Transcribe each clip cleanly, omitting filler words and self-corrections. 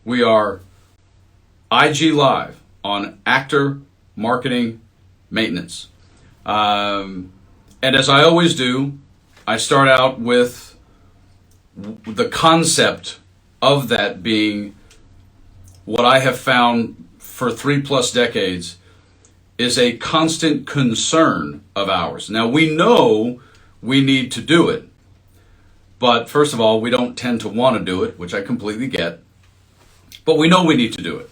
We are IG Live on actor marketing maintenance. And as I always do, I start out with the concept of that being what I have found for 3+ decades is a constant concern of ours. Now, we know we need to do it, but first of all, we don't tend to want to do it, which I completely get, but we know we need to do it.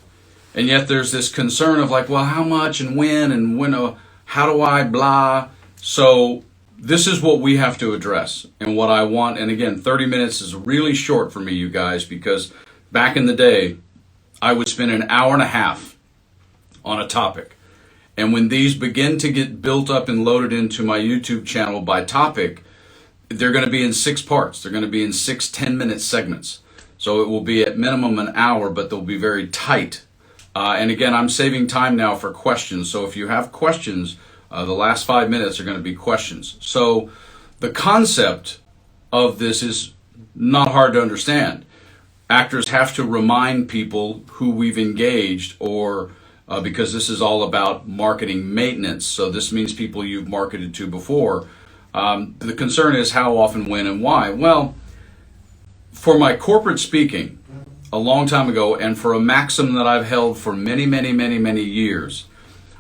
And yet there's this concern of like, well, how much and when, how do I blah? So this is what we have to address and what I want. And again, 30 minutes is really short for me, you guys, because back in the day, I would spend an hour and a half on a topic. And when these begin to get built up and loaded into my YouTube channel by topic, they're going to be in 6 parts. They're going to be in 6 10-minute segments. So it will be at minimum an hour, but they'll be very tight. And again, I'm saving time now for questions. So if you have questions, the last 5 minutes are going to be questions. So the concept of this is not hard to understand. Actors have to remind people who we've engaged or because this is all about marketing maintenance. So this means people you've marketed to before. The concern is how often, when, and why. Well, for my corporate speaking a long time ago, and for a maxim that I've held for many, many, many, many years,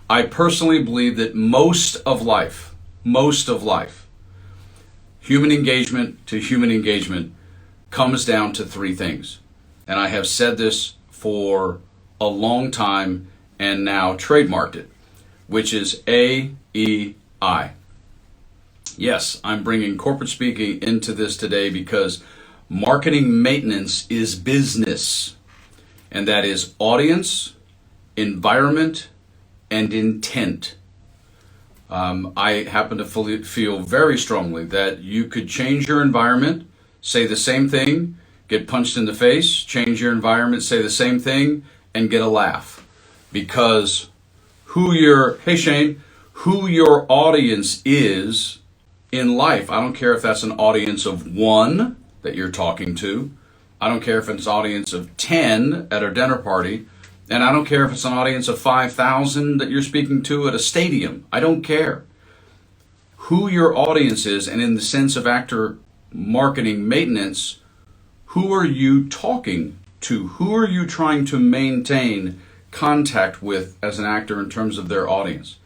I personally believe that most of life, human engagement to human engagement comes down to 3 things. And I have said this for a long time and now trademarked it, which is AEI. Yes, I'm bringing corporate speaking into this today because marketing maintenance is business, and that is audience, environment, and intent. I happen to feel very strongly that you could change your environment, say the same thing, get punched in the face, change your environment, say the same thing, and get a laugh. Because who your audience is in life, I don't care if that's an audience of 1 that you're talking to, I don't care if it's an audience of 10 at a dinner party, and I don't care if it's an audience of 5,000 that you're speaking to at a stadium. I don't care. Who your audience is, and in the sense of actor marketing maintenance, who are you talking to? Who are you trying to maintain contact with as an actor in terms of their audience?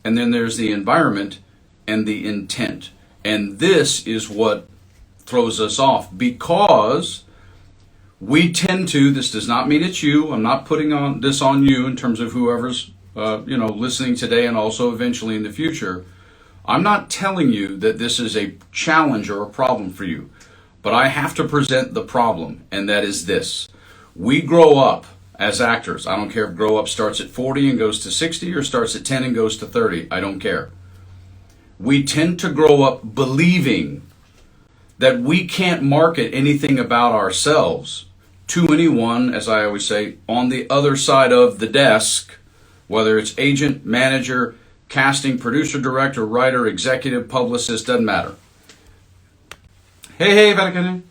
And then there's the environment and the intent. And this is what throws us off, because we tend to, this does not mean it's you, I'm not putting this on you in terms of whoever's listening today and also eventually in the future. I'm not telling you that this is a challenge or a problem for you, but I have to present the problem, and that is this. We grow up as actors. I don't care if grow up starts at 40 and goes to 60 or starts at 10 and goes to 30. I don't care. We tend to grow up believing that we can't market anything about ourselves to anyone, as I always say, on the other side of the desk, whether it's agent, manager, casting, producer, director, writer, executive, publicist, doesn't matter. Hey, Vatican.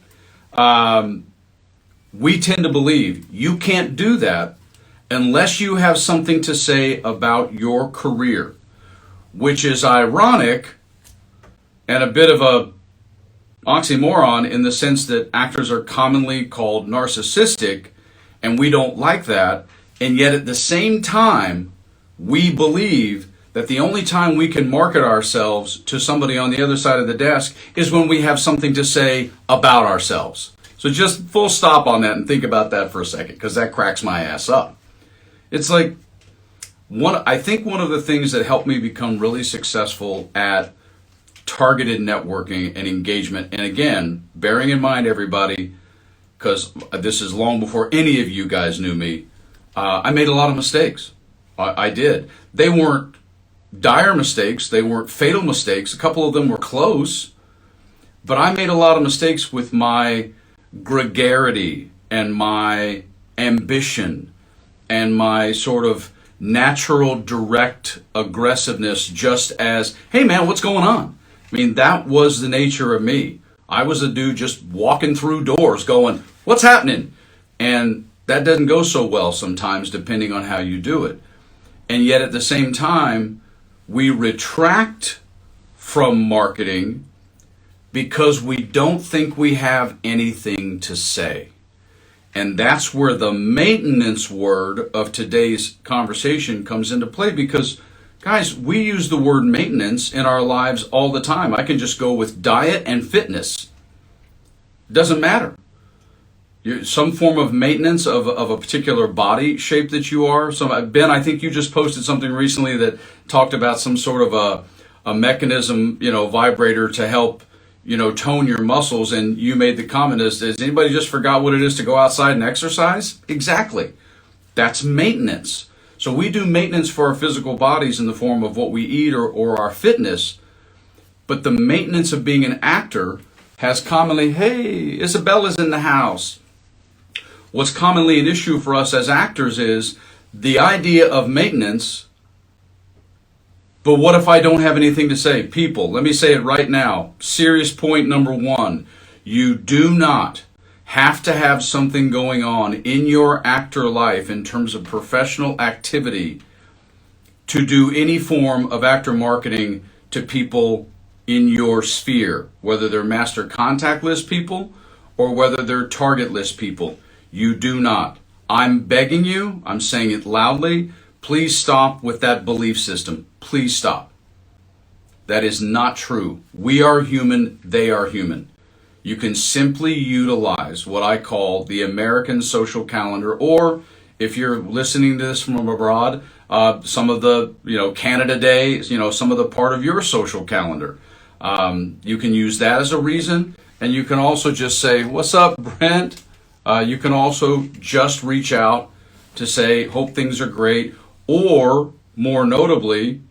We tend to believe you can't do that unless you have something to say about your career, which is ironic and a bit of a oxymoron in the sense that actors are commonly called narcissistic, and we don't like that. And yet at the same time, we believe that the only time we can market ourselves to somebody on the other side of the desk is when we have something to say about ourselves. So just full stop on that and think about that for a second, because that cracks my ass up. It's like, I think one of the things that helped me become really successful at targeted networking and engagement, and again, bearing in mind, everybody, because this is long before any of you guys knew me, I made a lot of mistakes. I did. They weren't dire mistakes. They weren't fatal mistakes. A couple of them were close, but I made a lot of mistakes with my gregarity and my ambition and my sort of natural direct aggressiveness, just as, hey man, what's going on? I mean, that was the nature of me. I was a dude just walking through doors going, what's happening? And That doesn't go so well sometimes depending on how you do it. And yet at the same time, we retract from marketing because we don't think we have anything to say. And that's where the maintenance word of today's conversation comes into play, because guys, we use the word maintenance in our lives all the time. I can just go with diet and fitness. Doesn't matter. Some form of maintenance of a particular body shape that you are. So Ben, I think you just posted something recently that talked about some sort of a mechanism, vibrator to help, tone your muscles. And you made the comment, has anybody just forgot what it is to go outside and exercise? Exactly. That's maintenance. So we do maintenance for our physical bodies in the form of what we eat or our fitness. But the maintenance of being an actor has commonly, hey, Isabella's in the house. What's commonly an issue for us as actors is the idea of maintenance. But what if I don't have anything to say? People, let me say it right now. Serious point number one. You do not have to have something going on in your actor life in terms of professional activity to do any form of actor marketing to people in your sphere, whether they're master contact list people or whether they're target list people. You do not. I'm begging you, I'm saying it loudly, please stop with that belief system. Please stop. That is not true. We are human, they are human. You can simply utilize what I call the American social calendar, or if you're listening to this from abroad, some of the, Canada Day, some of the part of your social calendar. You can use that as a reason, and you can also just say, what's up, Brent? You can also just reach out to say, hope things are great, or more notably,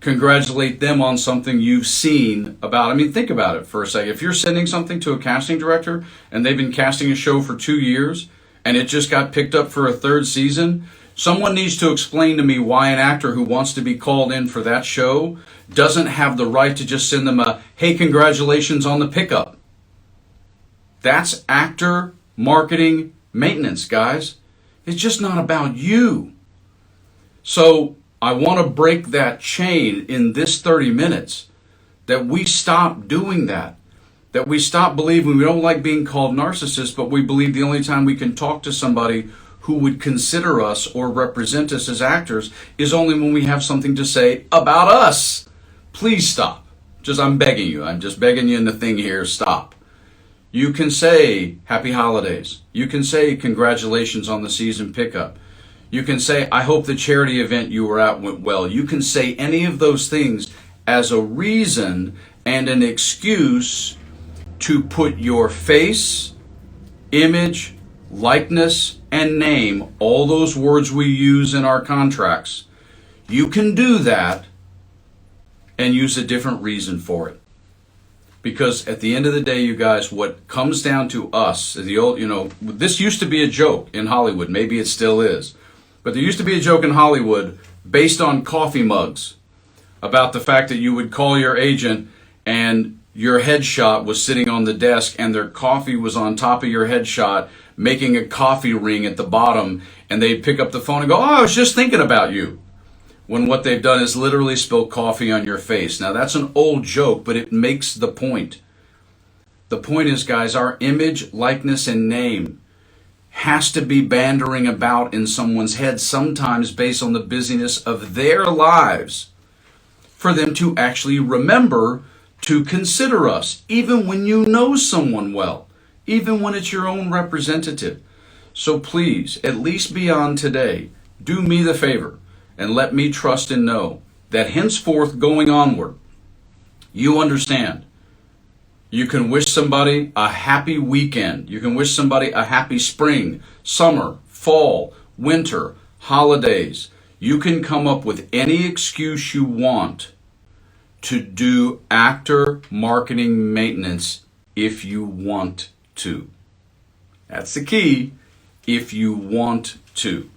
congratulate them on something you've seen about. I mean, think about it for a second. If you're sending something to a casting director and they've been casting a show for 2 years and it just got picked up for a third season, someone needs to explain to me why an actor who wants to be called in for that show doesn't have the right to just send them a, hey, congratulations on the pickup. That's actor marketing maintenance, guys. It's just not about you. So I want to break that chain in this 30 minutes, that we stop doing that we stop believing we don't like being called narcissists, but we believe the only time we can talk to somebody who would consider us or represent us as actors is only when we have something to say about us. Please stop. I'm begging you. I'm just begging you in the thing here. Stop. You can say happy holidays. You can say congratulations on the season pickup. You can say, I hope the charity event you were at went well. You can say any of those things as a reason and an excuse to put your face, image, likeness, and name, all those words we use in our contracts. You can do that and use a different reason for it. Because at the end of the day, you guys, what comes down to us, the old, this used to be a joke in Hollywood. Maybe it still is. But there used to be a joke in Hollywood based on coffee mugs about the fact that you would call your agent and your headshot was sitting on the desk and their coffee was on top of your headshot, making a coffee ring at the bottom, and they'd pick up the phone and go, oh, I was just thinking about you. When what they've done is literally spill coffee on your face. Now that's an old joke, but it makes the point. The point is, guys, our image, likeness, and name has to be bandering about in someone's head sometimes based on the busyness of their lives for them to actually remember to consider us, even when you know someone well, even when it's your own representative. So please, at least beyond today, do me the favor and let me trust and know that henceforth going onward, you understand. You can wish somebody a happy weekend. You can wish somebody a happy spring, summer, fall, winter, holidays. You can come up with any excuse you want to do actor marketing maintenance if you want to. That's the key, if you want to.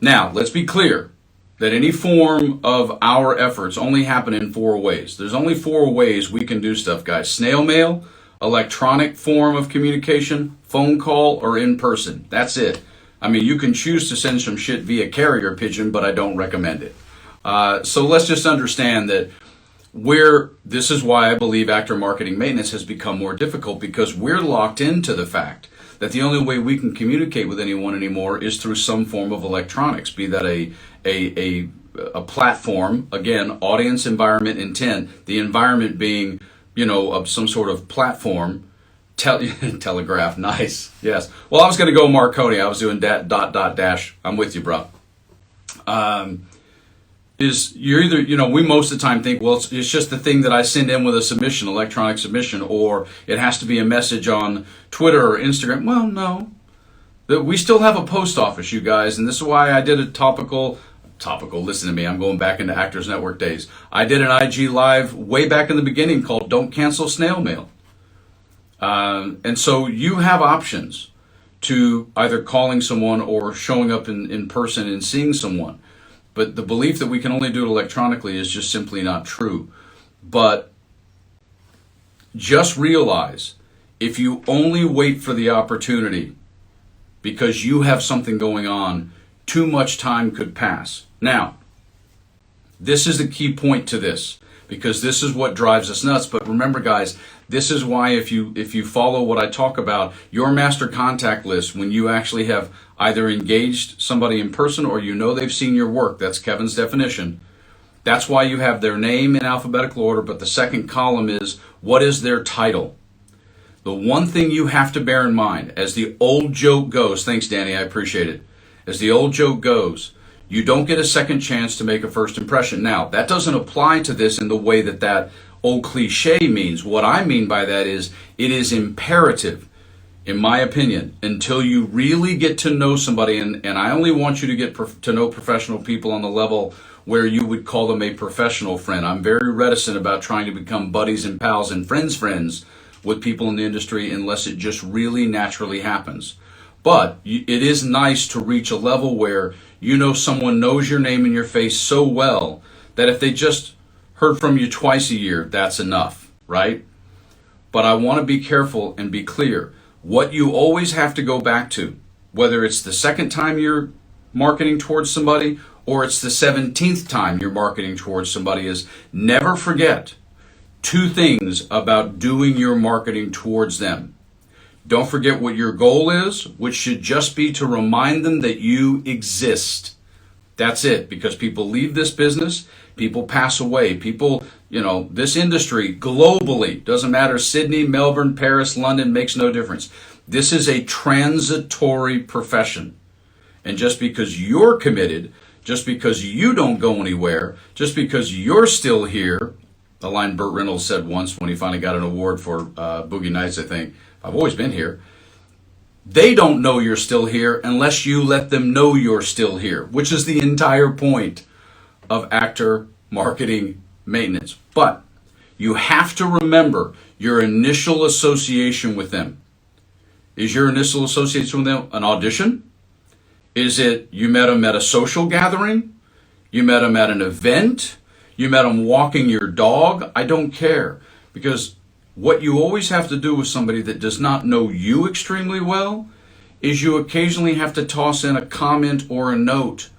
Now, let's be clear that any form of our efforts only happen in 4 ways. There's only 4 ways we can do stuff, guys. Snail mail, electronic form of communication, phone call, or in person. That's it. I mean, you can choose to send some shit via carrier pigeon, but I don't recommend it. So let's just understand that this is why I believe actor marketing maintenance has become more difficult, because we're locked into the fact that the only way we can communicate with anyone anymore is through some form of electronics, be that a platform, again, audience, environment, intent, the environment being, of some sort of platform. Telegraph, nice, yes. Well, I was going to go Marconi. I was doing dash. I'm with you, bro. You're either, we most of the time think, well, it's just the thing that I send in with a submission, electronic submission, or it has to be a message on Twitter or Instagram. Well, no. We still have a post office, you guys, and this is why I did a topical, listen to me, I'm going back into Actors Network days. I did an IG Live way back in the beginning called Don't Cancel Snail Mail. And so you have options to either calling someone or showing up in person and seeing someone. But the belief that we can only do it electronically is just simply not true. But just realize, if you only wait for the opportunity because you have something going on, too much time could pass. Now, this is the key point to this, because this is what drives us nuts. But remember, guys, this is why if you follow what I talk about, your master contact list, when you actually have either engaged somebody in person or they've seen your work, that's Kevin's definition, that's why you have their name in alphabetical order, but the second column is, what is their title? The one thing you have to bear in mind, as the old joke goes, thanks Danny, I appreciate it, as the old joke goes, you don't get a second chance to make a first impression. Now, that doesn't apply to this in the way that old cliche means. What I mean by that is, it is imperative, in my opinion, until you really get to know somebody, and I only want you to get to know professional people on the level where you would call them a professional friend. I'm very reticent about trying to become buddies and pals and friends with people in the industry unless it just really naturally happens. But it is nice to reach a level where someone knows your name and your face so well that if they just heard from you twice a year, that's enough, right? But I want to be careful and be clear. What you always have to go back to, whether it's the second time you're marketing towards somebody or it's the 17th time you're marketing towards somebody, is never forget two things about doing your marketing towards them. Don't forget what your goal is, which should just be to remind them that you exist. That's it, because people leave this business, people pass away, people, this industry globally, doesn't matter, Sydney, Melbourne, Paris, London, makes no difference. This is a transitory profession. And just because you're committed, just because you don't go anywhere, just because you're still here, a line Burt Reynolds said once when he finally got an award for Boogie Nights, I think, I've always been here. They don't know you're still here unless you let them know you're still here, which is the entire point of actor marketing maintenance. But you have to remember your initial association with them. Is your initial association with them an audition? Is it you met them at a social gathering? You met them at an event? You met them walking your dog? I don't care. Because what you always have to do with somebody that does not know you extremely well is you occasionally have to toss in a comment or a note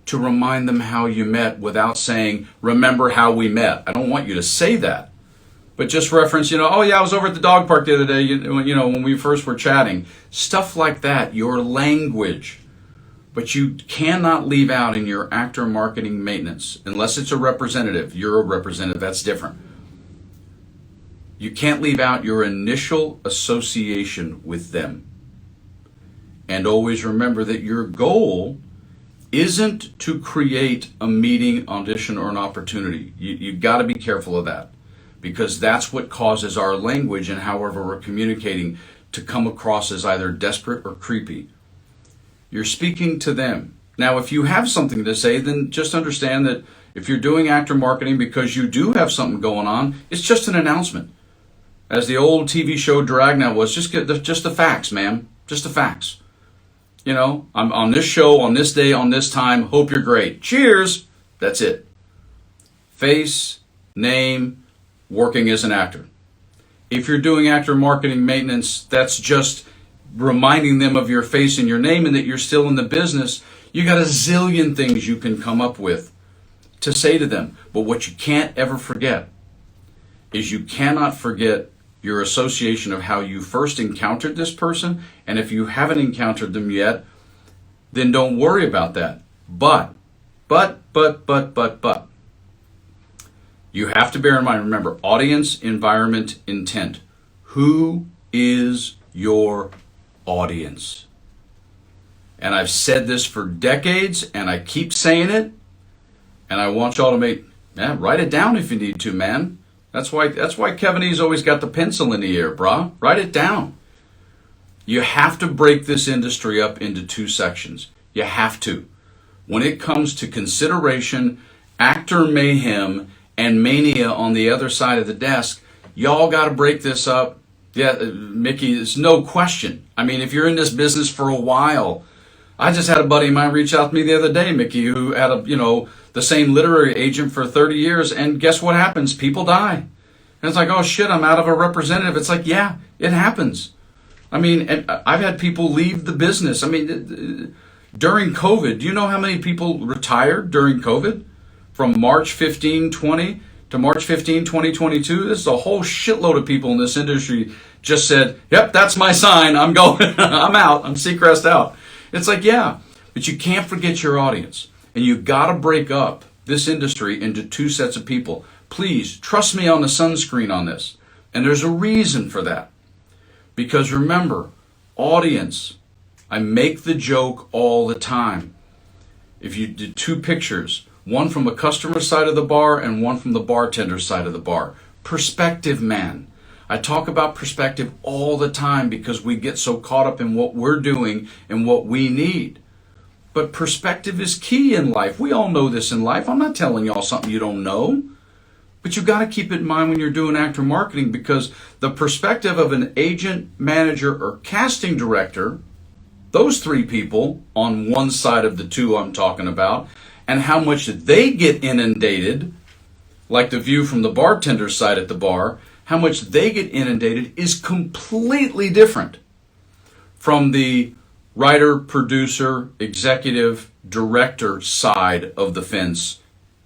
to remind them how you met without saying, remember how we met. I don't want you to say that, but just reference, oh yeah, I was over at the dog park the other day, when we first were chatting. Stuff like that, your language. But you cannot leave out in your actor marketing maintenance, unless it's a representative. You're a representative, that's different. You can't leave out your initial association with them. And always remember that your goal isn't to create a meeting, audition, or an opportunity. You got to be careful of that, because that's what causes our language and however we're communicating to come across as either desperate or creepy. You're speaking to them. Now, if you have something to say, then just understand that if you're doing actor marketing because you do have something going on, it's just an announcement. As the old TV show Dragnet was, just the facts, ma'am. Just the facts. I'm on this show, on this day, on this time. Hope you're great. Cheers. That's it. Face, name, working as an actor. If you're doing actor marketing maintenance, that's just reminding them of your face and your name and that you're still in the business, you got a zillion things you can come up with to say to them. But what you can't ever forget is you cannot forget your association of how you first encountered this person. And if you haven't encountered them yet, then don't worry about that. But, you have to bear in mind, remember, audience, environment, intent. Who is your audience? And I've said this for decades, and I keep saying it, and I want y'all to write it down if you need to, man. That's why Kevin E's always got the pencil in the air, brah. Write it down. You have to break this industry up into two sections. You have to. When it comes to consideration, actor mayhem, and mania on the other side of the desk, y'all got to break this up. Yeah, Mickey, there's no question. I mean, if you're in this business for a while, I just had a buddy of mine reach out to me the other day, Mickey, who had the same literary agent for 30 years, and guess what happens? People die. And it's like, oh shit, I'm out of a representative. It's like, yeah, it happens. I mean, and I've had people leave the business. I mean, during COVID, do you know how many people retired during COVID? From March 15, 20 to March 15, 2022, this is a whole shitload of people in this industry just said, yep, that's my sign. I'm going. I'm out. I'm Seacrest out. It's like, yeah, but you can't forget your audience. And you got to break up this industry into two sets of people. Please, trust me on the sunscreen on this. And there's a reason for that. Because remember, audience, I make the joke all the time. If you did two pictures, one from a customer side of the bar and one from the bartender side of the bar. Perspective, man. I talk about perspective all the time because we get so caught up in what we're doing and what we need. But perspective is key in life. We all know this in life. I'm not telling y'all something you don't know. But you got to keep it in mind when you're doing actor marketing, because the perspective of an agent, manager, or casting director, those three people on one side of the two I'm talking about, and how much they get inundated, like the view from the bartender side at the bar, how much they get inundated is completely different from the writer, producer, executive, director side of the fence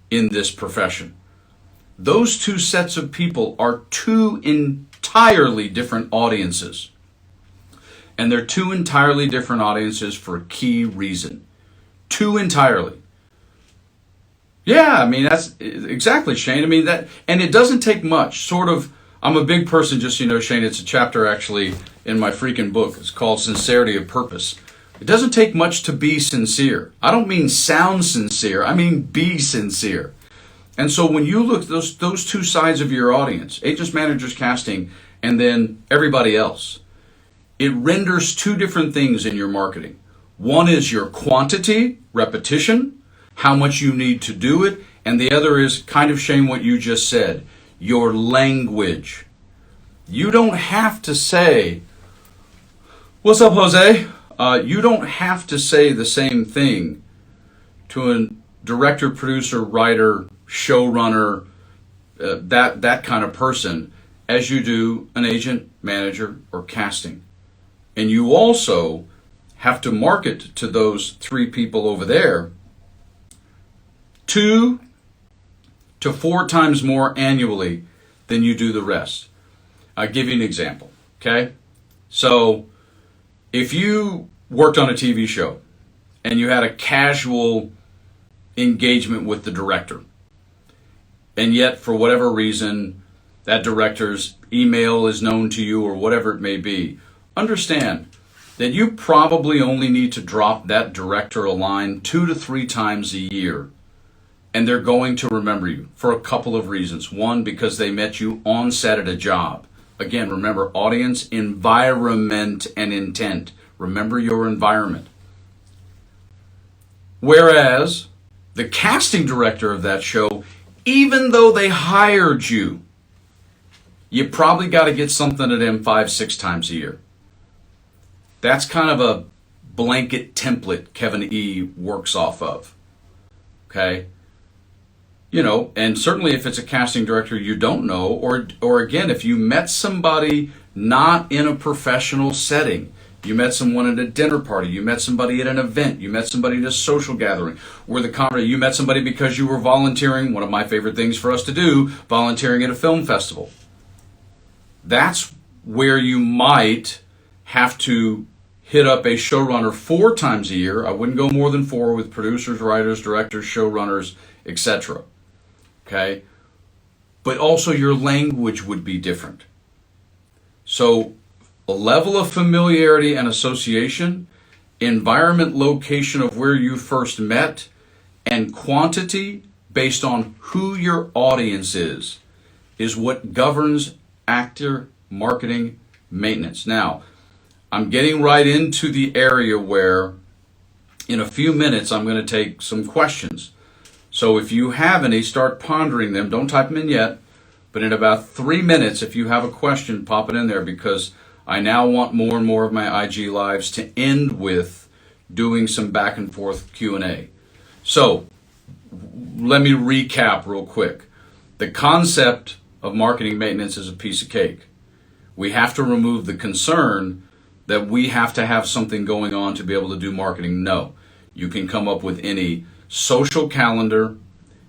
in this profession. Those two sets of people are two entirely different audiences. And they're two entirely different audiences for a key reason. Two entirely. Yeah, I mean, that's exactly, Shane. I mean, and it doesn't take much. Sort of, I'm a big person, just so you know, Shane. It's a chapter actually in my freaking book. It's called Sincerity of Purpose. It doesn't take much to be sincere. I don't mean sound sincere. I mean be sincere. And so when you look at those two sides of your audience, agents, managers, casting, and then everybody else, it renders two different things in your marketing. One is your quantity, repetition, how much you need to do it, and the other is kind of, Shane, what you just said, your language. You don't have to say, what's up, Jose? You don't have to say the same thing to a director, producer, writer, showrunner, that kind of person as you do an agent, manager, or casting. And you also have to market to those three people over there 2 to 4 times more annually than you do the rest. I'll give you an example, okay? So if you worked on a TV show and you had a casual engagement with the director, and yet for whatever reason that director's email is known to you or whatever it may be, understand that you probably only need to drop that director a line 2 to 3 times a year. And they're going to remember you for a couple of reasons. One, because they met you on set at a job. Again, remember, audience, environment, and intent. Remember your environment. Whereas the casting director of that show, even though they hired you, you probably got to get something of them 5-6 times a year. That's kind of a blanket template Kevin E works off of. Okay? You know, and certainly if it's a casting director you don't know, or again, if you met somebody not in a professional setting, You met someone at a dinner party. You met somebody at an event. You met somebody at a social gathering. You met somebody because you were volunteering, one of my favorite things for us to do, volunteering at a film festival. That's where you might have to hit up a showrunner 4 times a year. I wouldn't go more than 4 with producers, writers, directors, showrunners, etc. Okay? But also your language would be different. So a level of familiarity and association, environment, location of where you first met, and quantity based on who your audience is what governs actor marketing maintenance. Now, I'm getting right into the area where in a few minutes I'm going to take some questions. So if you have any, start pondering them. Don't type them in yet, but in about 3 minutes, if you have a question, pop it in there, because I now want more and more of my IG Lives to end with doing some back and forth Q&A. So let me recap real quick. The concept of marketing maintenance is a piece of cake. We have to remove the concern that we have to have something going on to be able to do marketing. No. You can come up with any social calendar,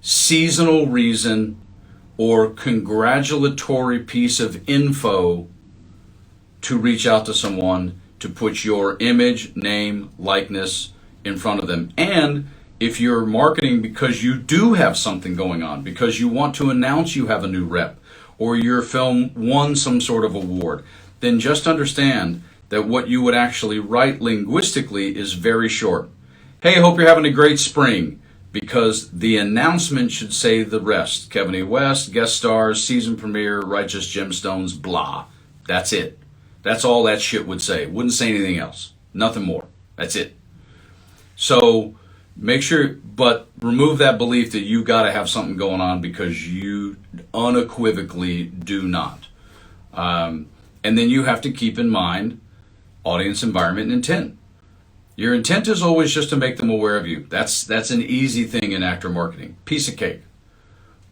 seasonal reason, or congratulatory piece of info to reach out to someone to put your image, name, likeness in front of them. And if you're marketing because you do have something going on, because you want to announce you have a new rep, or your film won some sort of award, then just understand that what you would actually write linguistically is very short. Hey, hope you're having a great spring, because the announcement should say the rest. Kevin E. West, guest stars, season premiere, Righteous Gemstones, blah. That's it. That's all that shit would say. It wouldn't say anything else. Nothing more. That's it. So make sure, but remove that belief that you got to have something going on, because you unequivocally do not. And then you have to keep in mind audience, environment, and intent. Your intent is always just to make them aware of you. That's an easy thing in actor marketing. Piece of cake.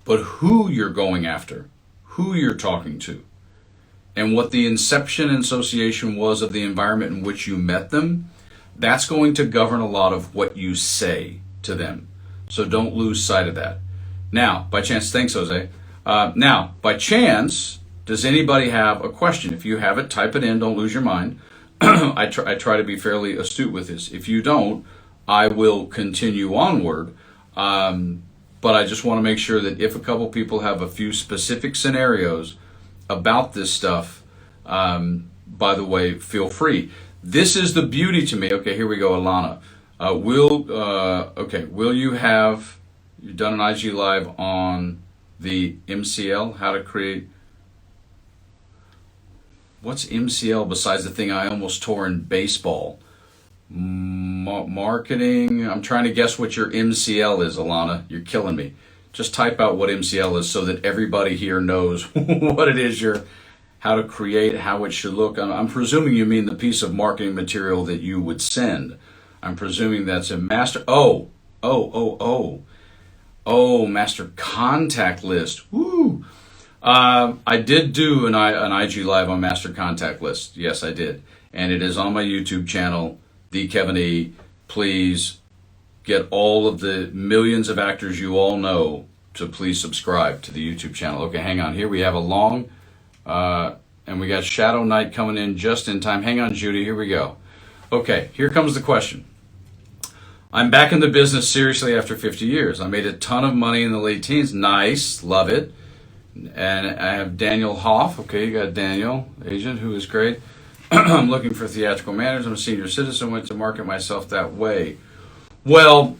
But who you're going after, who you're talking to, and what the inception and association was of the environment in which you met them, that's going to govern a lot of what you say to them. So don't lose sight of that. Now, by chance, thanks, Jose. Now, by chance, does anybody have a question? If you have it, type it in. Don't lose your mind. I try to be fairly astute with this. If you don't, I will continue onward. But I just want to make sure that if a couple people have a few specific scenarios about this stuff, by the way, feel free. This is the beauty to me. Okay, here we go, Alana. Will you have, you've done an IG Live on the MCL, how to create, what's MCL besides the thing I almost tore in baseball? Marketing, I'm trying to guess what your MCL is, Alana. You're killing me. Just type out what MCL is so that everybody here knows what it is how to create, how it should look. I'm presuming you mean the piece of marketing material that you would send. I'm presuming that's a master, master contact list. Woo! I did do an IG Live on master contact list. Yes, I did. And it is on my YouTube channel, The Kevin E. Please get all of the millions of actors you all know to please subscribe to the YouTube channel. Okay, hang on. Here we have a long, and we got Shadow Knight coming in just in time. Hang on, Judy. Here we go. Okay, here comes the question. I'm back in the business seriously after 50 years. I made a ton of money in the late teens. Nice. Love it. And I have Daniel Hoff. Okay, you got Daniel, agent, who is great. I'm looking for theatrical managers. I'm a senior citizen. Went to market myself that way. Well,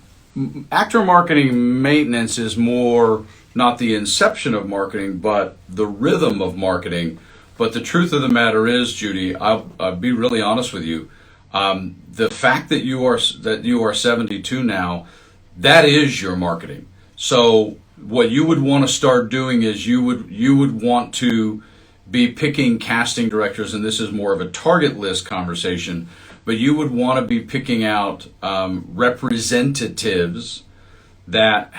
actor marketing maintenance is more not the inception of marketing, but the rhythm of marketing. But the truth of the matter is, Judy, I'll be really honest with you. The fact that you are 72 now, that is your marketing. So what you would want to start doing is you would want to be picking casting directors, and this is more of a target list conversation, but you would want to be picking out representatives that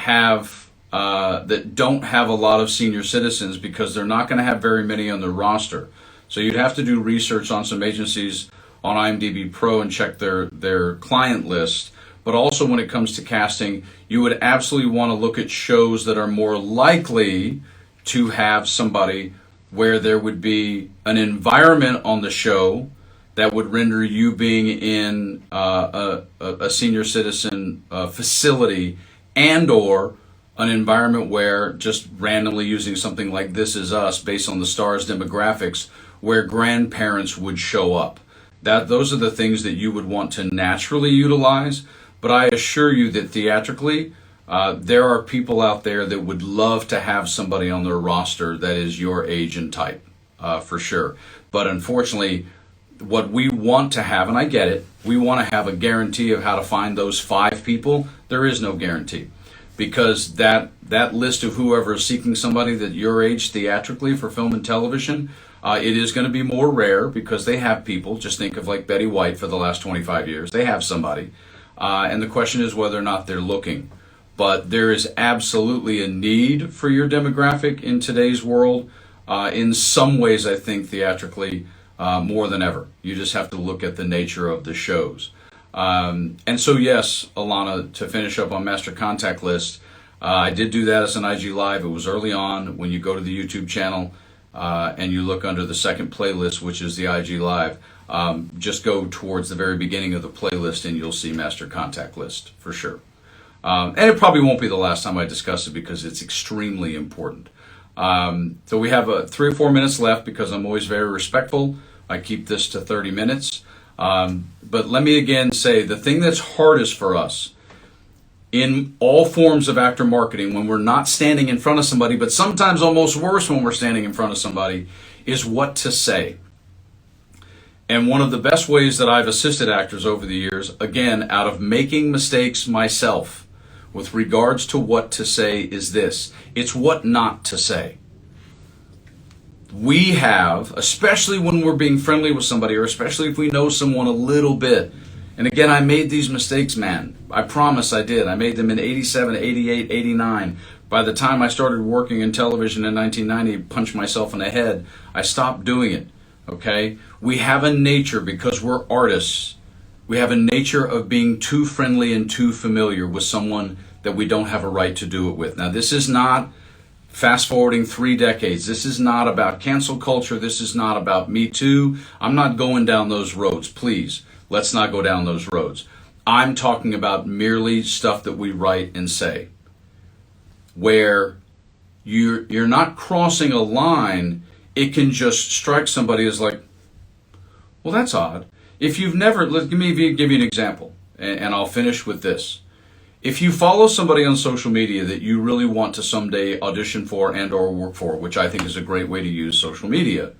don't have a lot of senior citizens, because they're not going to have very many on their roster. So you'd have to do research on some agencies on IMDb Pro and check their client list. But also when it comes to casting, you would absolutely want to look at shows that are more likely to have somebody where there would be an environment on the show that would render you being in a senior citizen facility and or an environment where, just randomly using something like This Is Us based on the star's demographics, where grandparents would show up. Those are the things that you would want to naturally utilize. But I assure you that theatrically, there are people out there that would love to have somebody on their roster that is your age and type, for sure. But unfortunately, what we want to have, and I get it, we want to have a guarantee of how to find those 5 people. There is no guarantee, because that list of whoever is seeking somebody that your age theatrically for film and television, it is going to be more rare because they have people. Just think of like Betty White for the last 25 years. They have somebody. And the question is whether or not they're looking. But there is absolutely a need for your demographic in today's world. In some ways, I think theatrically, more than ever. You just have to look at the nature of the shows. And so, yes, Alana, to finish up on Master Contact List, I did do that as an IG Live. It was early on. When you go to the YouTube channel and you look under the second playlist, which is the IG Live, just go towards the very beginning of the playlist and you'll see Master Contact List for sure. And it probably won't be the last time I discuss it because it's extremely important. So we have 3 or 4 minutes left because I'm always very respectful. I keep this to 30 minutes. But let me again say, the thing that's hardest for us in all forms of actor marketing, when we're not standing in front of somebody, but sometimes almost worse when we're standing in front of somebody, is what to say. And one of the best ways that I've assisted actors over the years, again, out of making mistakes myself with regards to what to say, is this. It's what not to say. We have, especially when we're being friendly with somebody, or especially if we know someone a little bit. And again, I made these mistakes, man. I promise I did. I made them in 87, 88, 89. By the time I started working in television in 1990, punched myself in the head, I stopped doing it. Okay? We have a nature, because we're artists, we have a nature of being too friendly and too familiar with someone that we don't have a right to do it with. Now, this is not fast forwarding 3 decades. This is not about cancel culture. This is not about Me Too. I'm not going down those roads. Please, let's not go down those roads. I'm talking about merely stuff that we write and say, where you're not crossing a line. It can just strike somebody as like, well, that's odd. If you've never, let me give you an example, and I'll finish with this. If you follow somebody on social media that you really want to someday audition for and or work for, which I think is a great way to use social media,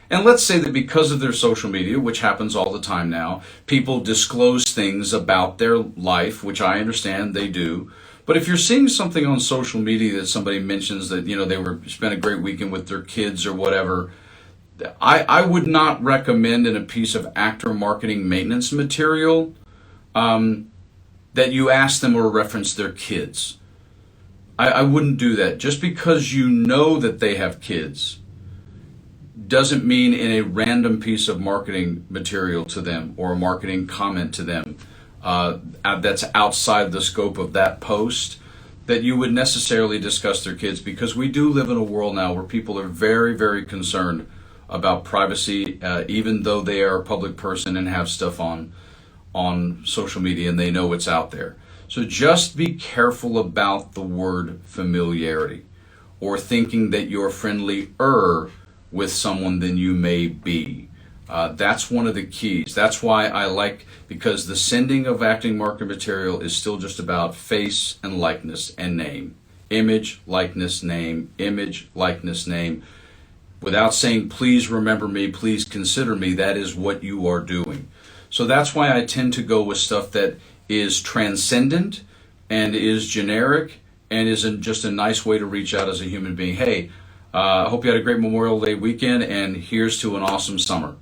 and let's say that because of their social media, which happens all the time now, people disclose things about their life, which I understand they do. But if you're seeing something on social media that somebody mentions that, you know, they spent a great weekend with their kids or whatever, I would not recommend in a piece of actor marketing maintenance material that you ask them or reference their kids. I wouldn't do that. Just because you know that they have kids doesn't mean in a random piece of marketing material to them or a marketing comment to them that's outside the scope of that post that you would necessarily discuss their kids, because we do live in a world now where people are very, very concerned about privacy, even though they are a public person and have stuff on social media and they know it's out there. So just be careful about the word familiarity or thinking that you're friendlier with someone than you may be. That's one of the keys. That's why I like, because the sending of acting marketing material is still just about face and likeness and name. Image, likeness, name, image, likeness, name. Without saying, please remember me, please consider me, that is what you are doing. So that's why I tend to go with stuff that is transcendent and is generic and is just a nice way to reach out as a human being. Hey, I hope you had a great Memorial Day weekend, and here's to an awesome summer.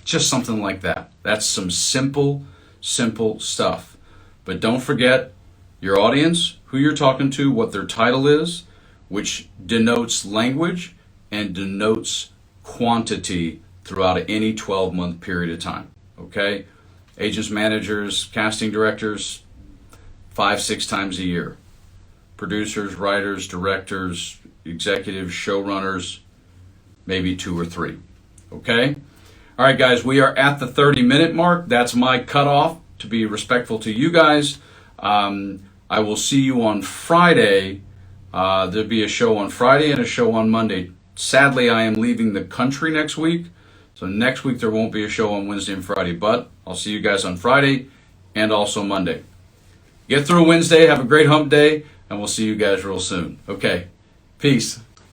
Just something like that. That's some simple, simple stuff. But don't forget your audience, who you're talking to, what their title is, which denotes language and denotes quantity throughout any 12-month period of time. Okay? Agents, managers, casting directors, 5-6 times a year. Producers, writers, directors, executives, showrunners, maybe 2 or 3. Okay? All right, guys, we are at the 30-minute mark. That's my cutoff to be respectful to you guys. I will see you on Friday. There'll be a show on Friday and a show on Monday. Sadly, I am leaving the country next week. So next week there won't be a show on Wednesday and Friday, but I'll see you guys on Friday and also Monday. Get through Wednesday, have a great hump day, and we'll see you guys real soon. Okay, peace.